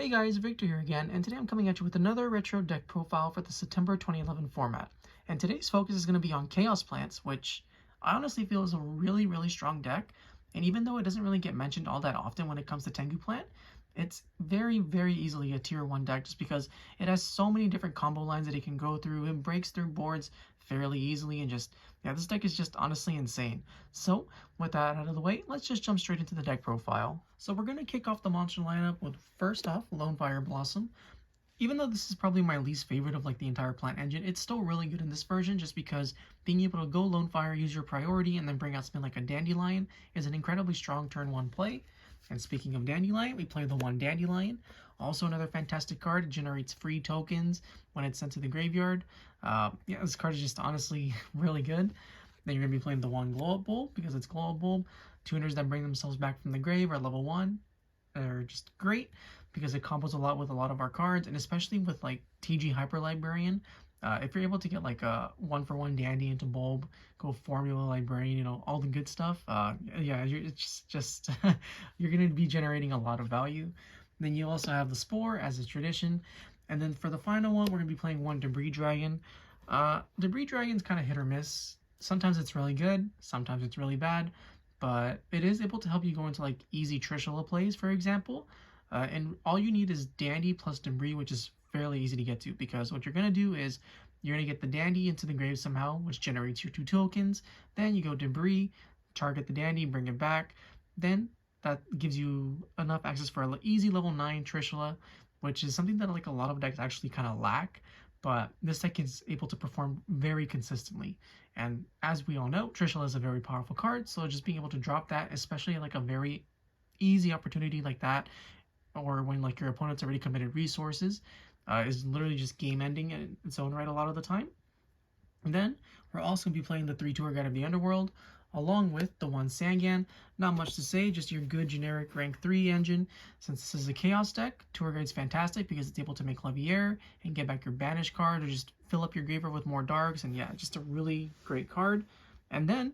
Hey guys, Victor here again, and today I'm coming at you with another retro deck profile for the September 2011 format. And today's focus is going to be on Chaos Plants, which I honestly feel is a really strong deck. And even though it doesn't really get mentioned all that often when it comes to Tengu Plant, it's very easily a tier 1 deck just because it has so many different combo lines that it can go through. It breaks through boards fairly easily and this deck is just honestly insane. So with that out of the way, let's just jump straight into the deck profile. So we're going to kick off the monster lineup with, first off, Lonefire Blossom. Even though this is probably my least favorite of the entire plant engine, it's still really good in this version just because being able to go Lonefire, use your priority, and then bring out something like a Dandylion is an incredibly strong turn 1 play. And speaking of Dandylion, we play the one Dandylion. Also another fantastic card. It generates free tokens when it's sent to the graveyard. Yeah, this card is just honestly really good. Then you're going to be playing the one Glow Up Bulb because it's Glow Up Bulb. Tuners that bring themselves back from the grave are level 1. They're just great because it combos a lot with a lot of our cards, and especially with TG Hyper Librarian. If you're able to get a 1-for-1 Dandy into Bulb, go Formula Librarian, all the good stuff, yeah, it's just you're going to be generating a lot of value. Then you also have the Spore as a tradition. And then for the final one, we're going to be playing one Debris Dragon. Debris Dragon's kind of hit or miss. Sometimes it's really good, sometimes it's really bad, but it is able to help you go into easy Trishula plays, for example. And all you need is Dandy plus Debris, which is fairly easy to get to, because what you're going to do is you're going to get the Dandy into the grave somehow, which generates your 2 tokens. Then you go Debris, target the Dandy, bring it back. Then that gives you enough access for an easy level 9 Trishula, which is something that a lot of decks actually kind of lack. But this deck is able to perform very consistently. And as we all know, Trishula is a very powerful card, so just being able to drop that, especially a very easy opportunity like that, or when your opponent's already committed resources, is literally just game ending in its own right a lot of the time. And then we're also going to be playing the 3 Tour Guide of the Underworld, along with the one Sangan. Not much to say, just your good generic rank 3 engine. Since this is a Chaos deck, Tour Guide's fantastic because it's able to make Levier and get back your Banish card, or just fill up your graveyard with more Darks, and yeah, just a really great card. And then,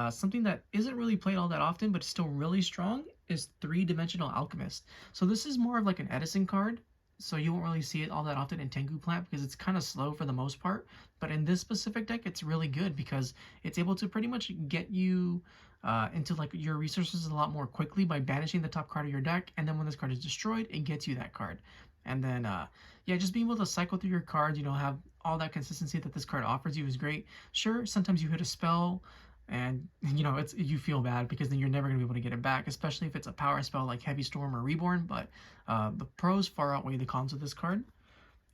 something that isn't really played all that often, but still really strong, is 3-Dimensional Alchemist. So this is more of an Edison card, so you won't really see it all that often in Tengu Plant because it's kind of slow for the most part. But in this specific deck, it's really good because it's able to pretty much get you into your resources a lot more quickly by banishing the top card of your deck, and then when this card is destroyed, it gets you that card. And then, yeah, just being able to cycle through your cards, have all that consistency that this card offers you is great. Sure, sometimes you hit a spell, and you feel bad because then you're never going to be able to get it back, especially if it's a power spell like Heavy Storm or Reborn, but the pros far outweigh the cons of this card.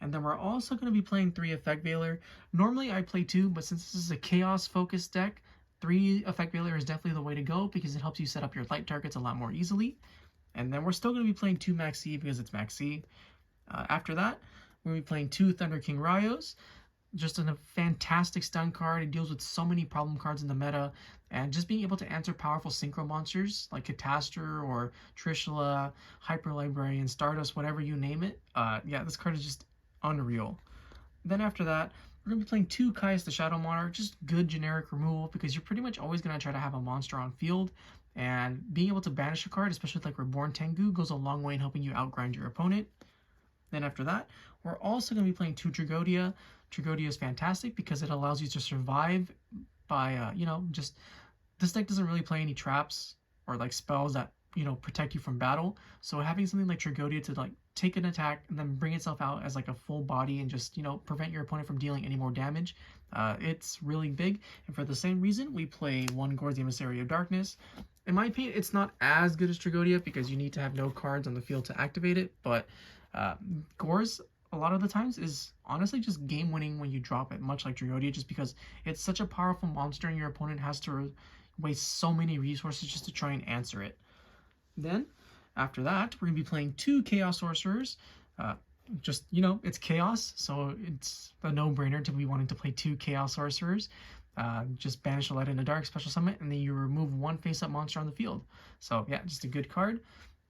And then we're also going to be playing 3 Effect Veiler. Normally I play 2, but since this is a Chaos focused deck, 3 Effect Veiler is definitely the way to go because it helps you set up your light targets a lot more easily. And then we're still going to be playing 2 Maxi because it's Maxi. After that, we're going to be playing 2 Thunder King Rayos. Just a fantastic stun card. It deals with so many problem cards in the meta, and just being able to answer powerful synchro monsters like Catastor or Trishula, Hyper Librarian, Stardust, whatever you name it. Yeah, this card is just unreal. Then after that, we're going to be playing 2 Caius the Shadow Monarch, just good generic removal because you're pretty much always going to try to have a monster on field, and being able to banish a card, especially with Reborn Tengu, goes a long way in helping you outgrind your opponent. Then after that, we're also going to be playing 2 Tragodia. Tragodia is fantastic because it allows you to survive by, just this deck doesn't really play any traps or spells that, protect you from battle. So having something like Tragodia to take an attack and then bring itself out as a full body and just, prevent your opponent from dealing any more damage, it's really big. And for the same reason, we play 1 Gorz the Emissary of Darkness. In my opinion, it's not as good as Tragodia because you need to have no cards on the field to activate it, but Gorz a lot of the times is honestly just game winning when you drop it, much like Tragodia, just because it's such a powerful monster and your opponent has to waste so many resources just to try and answer it. Then after that, we're going to be playing 2 Chaos Sorcerers. Just, it's Chaos, so it's a no-brainer to be wanting to play 2 Chaos Sorcerers. Just banish a Light in the Dark, special summon, and then you remove 1 face-up monster on the field. So yeah, just a good card.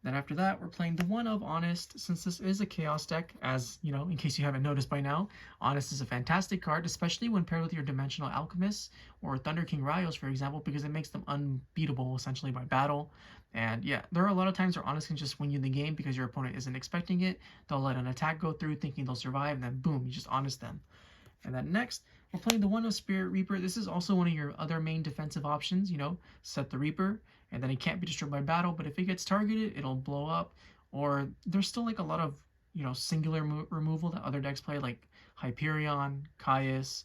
Then after that, we're playing the one of Honest. Since this is a Chaos deck, as you know, in case you haven't noticed by now, Honest is a fantastic card, especially when paired with your Dimensional Alchemists or Thunder King Raios, for example, because it makes them unbeatable essentially by battle. And yeah, there are a lot of times where Honest can just win you the game because your opponent isn't expecting it. They'll let an attack go through thinking they'll survive, and then boom, you just Honest them. And then next, we're playing the one of Spirit Reaper. This is also one of your other main defensive options, you know, set the Reaper, and then it can't be destroyed by battle, but if it gets targeted, it'll blow up. Or there's still like a lot of, you know, singular removal that other decks play, like Hyperion, Caius,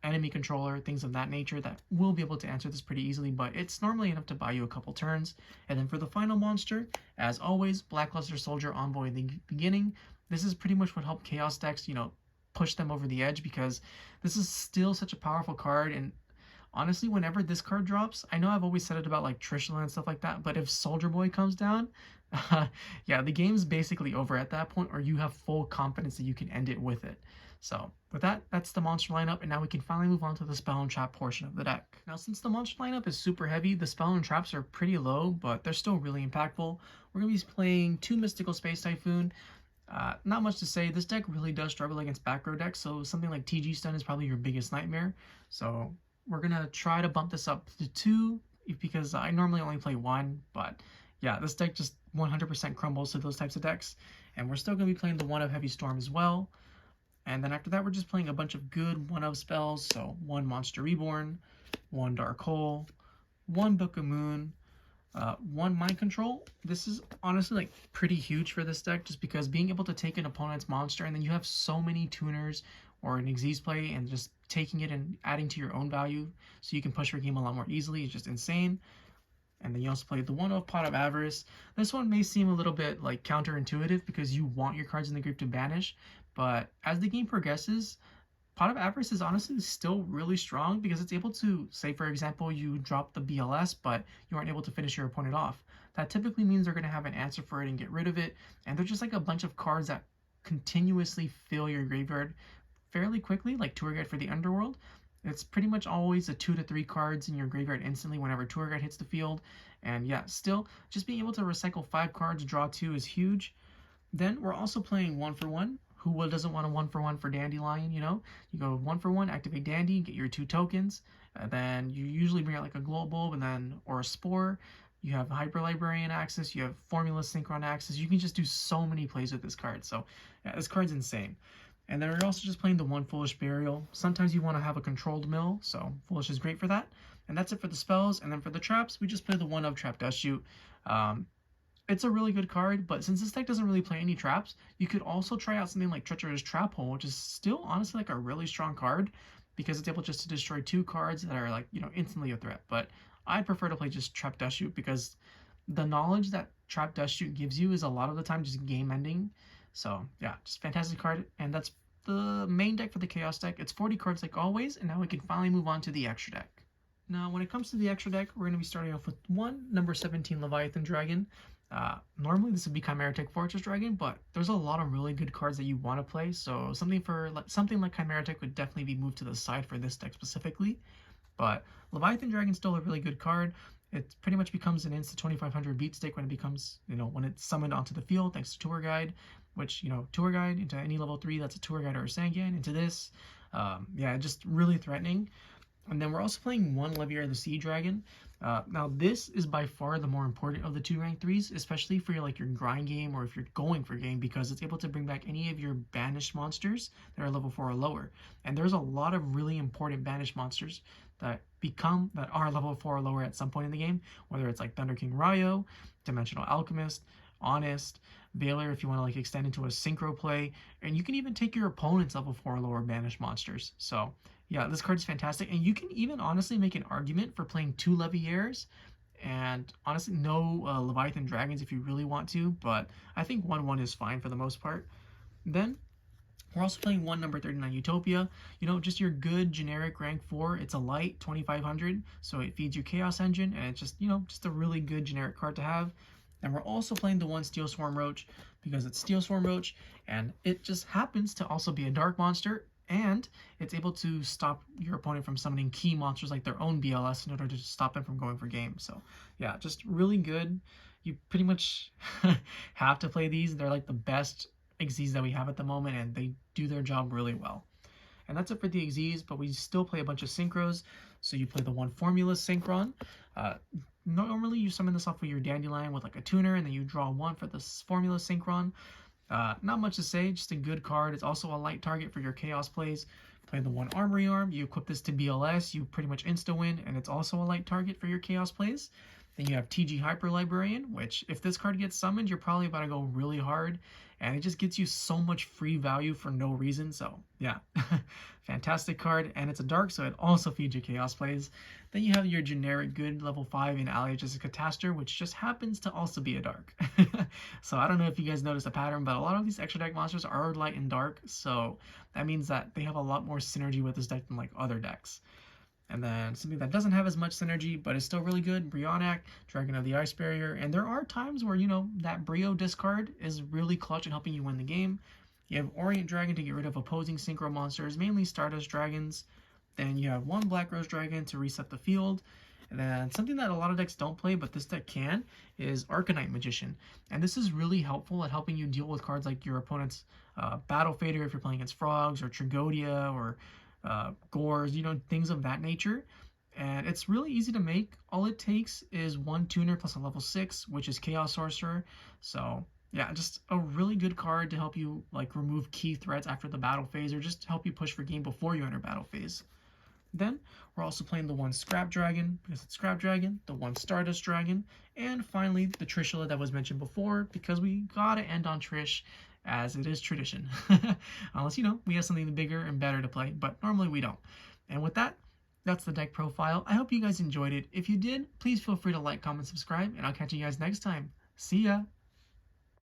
enemy controller, things of that nature that will be able to answer this pretty easily, but it's normally enough to buy you a couple turns. And then for the final monster, as always, Blackluster Soldier Envoy in the beginning. This is pretty much what helped Chaos decks, you know, push them over the edge, because this is still such a powerful card. And honestly, whenever this card drops, I know I've always said it about like Trishula and stuff like that, but if Soldier Boy comes down, yeah, the game's basically over at that point, or you have full confidence that you can end it with it. So with that, that's the monster lineup, and now we can finally move on to the spell and trap portion of the deck. Now, since the monster lineup is super heavy, the spell and traps are pretty low, but they're still really impactful. We're going to be playing 2 Mystical Space Typhoon. Not much to say. This deck really does struggle against back row decks, so something like TG Stun is probably your biggest nightmare. So we're going to try to bump this up to 2, because I normally only play 1, but yeah, this deck just 100% crumbles to those types of decks. And we're still going to be playing the one of Heavy Storm as well. And then after that, we're just playing a bunch of good one of spells. So 1 Monster Reborn, 1 Dark Hole, 1 Book of Moon, 1 Mind Control. This is honestly like pretty huge for this deck, just because being able to take an opponent's monster and then you have so many tuners or an Xyz play and just taking it and adding to your own value so you can push your game a lot more easily is just insane. And then you also play the one of Pot of Avarice. This one may seem a little bit like counterintuitive because you want your cards in the grave to banish, but as the game progresses, Pot of Avarice is honestly still really strong because it's able to, say for example, you drop the BLS, but you aren't able to finish your opponent off. That typically means they're going to have an answer for it and get rid of it, and they're just like a bunch of cards that continuously fill your graveyard fairly quickly, like Tour Guide for the Underworld. It's pretty much always a 2 to 3 cards in your graveyard instantly whenever Tour Guide hits the field, and yeah, still, just being able to recycle 5 cards, draw 2 is huge. Then we're also playing 1 for 1. Who doesn't want a 1 for 1 for Dandylion, you know? You go 1 for 1, activate Dandy, get your 2 tokens, then you usually bring out like a Glow Bulb and then, or a Spore. You have Hyper Librarian access, you have Formula Synchron access. You can just do so many plays with this card. So yeah, this card's insane. And then we're also just playing the 1 Foolish Burial. Sometimes you want to have a controlled mill, so Foolish is great for that. And that's it for the spells. And then for the traps, we just play the 1 of Trap Dust Shoot. It's a really good card, but since this deck doesn't really play any traps, you could also try out something like Treacherous Trap Hole, which is still honestly like a really strong card because it's able just to destroy 2 cards that are like, you know, instantly a threat. But I prefer to play just Trap Dust Shoot because the knowledge that Trap Dust Shoot gives you is a lot of the time just game ending. So yeah, just fantastic card, and that's the main deck for the Chaos deck. It's 40 cards like always, and now we can finally move on to the extra deck. Now, when it comes to the extra deck, we're going to be starting off with 1 number 17 Leviathan Dragon. Normally this would be Chimera Tech Fortress Dragon, but there's a lot of really good cards that you want to play, so something like Chimera Tech would definitely be moved to the side for this deck specifically. But Leviathan Dragon's still a really good card. It pretty much becomes an instant 2500 beat stick when it becomes, you know, when it's summoned onto the field thanks to Tour Guide, which, you know, Tour Guide into any level 3, that's a Tour Guide or a Sangan. Into this, yeah, just really threatening. And then we're also playing 1 Levier the Sea Dragon. Now this is by far the more important of the 2 rank 3s, especially for your grind game or if you're going for game, because it's able to bring back any of your banished monsters that are level 4 or lower. And there's a lot of really important banished monsters that are level 4 or lower at some point in the game, whether it's like Thunder King Ryo, Dimensional Alchemist, Honest, Veiler if you want to extend into a synchro play, and you can even take your opponent's level 4 or lower banished monsters. So yeah, this card is fantastic, and you can even honestly make an argument for playing 2 Leviers and honestly no Leviathan Dragons if you really want to, but I think 1/1 is fine for the most part. Then we're also playing 1 number 39 Utopia. You know, just your good generic rank 4. It's a light 2500, so it feeds your Chaos Engine, and it's just, you know, just a really good generic card to have. And we're also playing the 1 Steel Swarm Roach because it's Steel Swarm Roach, and it just happens to also be a dark monster, and it's able to stop your opponent from summoning key monsters like their own BLS in order to stop them from going for game. So yeah, just really good. you pretty much have to play these. They're like the best XZs that we have at the moment, and they do their job really well. And that's it for the XZs, but we still play a bunch of synchros. So you play the one formula synchron. Normally you summon this off with your Dandylion with like a tuner, and then you draw one for this formula synchron. Not much to say, just a good card. It's also a light target for your chaos plays. Play the one armory arm, you equip this to BLS, you pretty much insta-win, and it's also a light target for your chaos plays. Then you have TG Hyper Librarian, which if this card gets summoned, you're probably about to go really hard, and it just gets you so much free value for no reason. So yeah, fantastic card, and it's a dark, so it also feeds your chaos plays. Then you have your generic good level 5 in LCGX Catastor, which just happens to also be a dark. So I don't know if you guys noticed a pattern, but a lot of these extra deck monsters are light and dark, so that means that they have a lot more synergy with this deck than like other decks. And then something that doesn't have as much synergy, but is still really good, Brionac, Dragon of the Ice Barrier. And there are times where, you know, that Brio discard is really clutch in helping you win the game. You have Orient Dragon to get rid of opposing synchro monsters, mainly Stardust Dragons. Then you have one Black Rose Dragon to reset the field. And then something that a lot of decks don't play, but this deck can, is Arcanite Magician. And this is really helpful at helping you deal with cards like your opponent's Battle Fader if you're playing against Frogs, or Tragodia, or Gores, you know, things of that nature. And it's really easy to make. All it takes is one tuner plus a level 6, which is Chaos Sorcerer. So yeah, just a really good card to help you like remove key threats after the battle phase, or just help you push for game before you enter battle phase. Then we're also playing the one Scrap Dragon, because it's Scrap Dragon, the one Stardust Dragon, and finally the Trishula that was mentioned before, because we gotta end on Trish, as it is tradition. Unless, you know, we have something bigger and better to play, but normally we don't. And with that, that's the deck profile. I hope you guys enjoyed it. If you did, please feel free to like, comment, subscribe, and I'll catch you guys next time. See ya!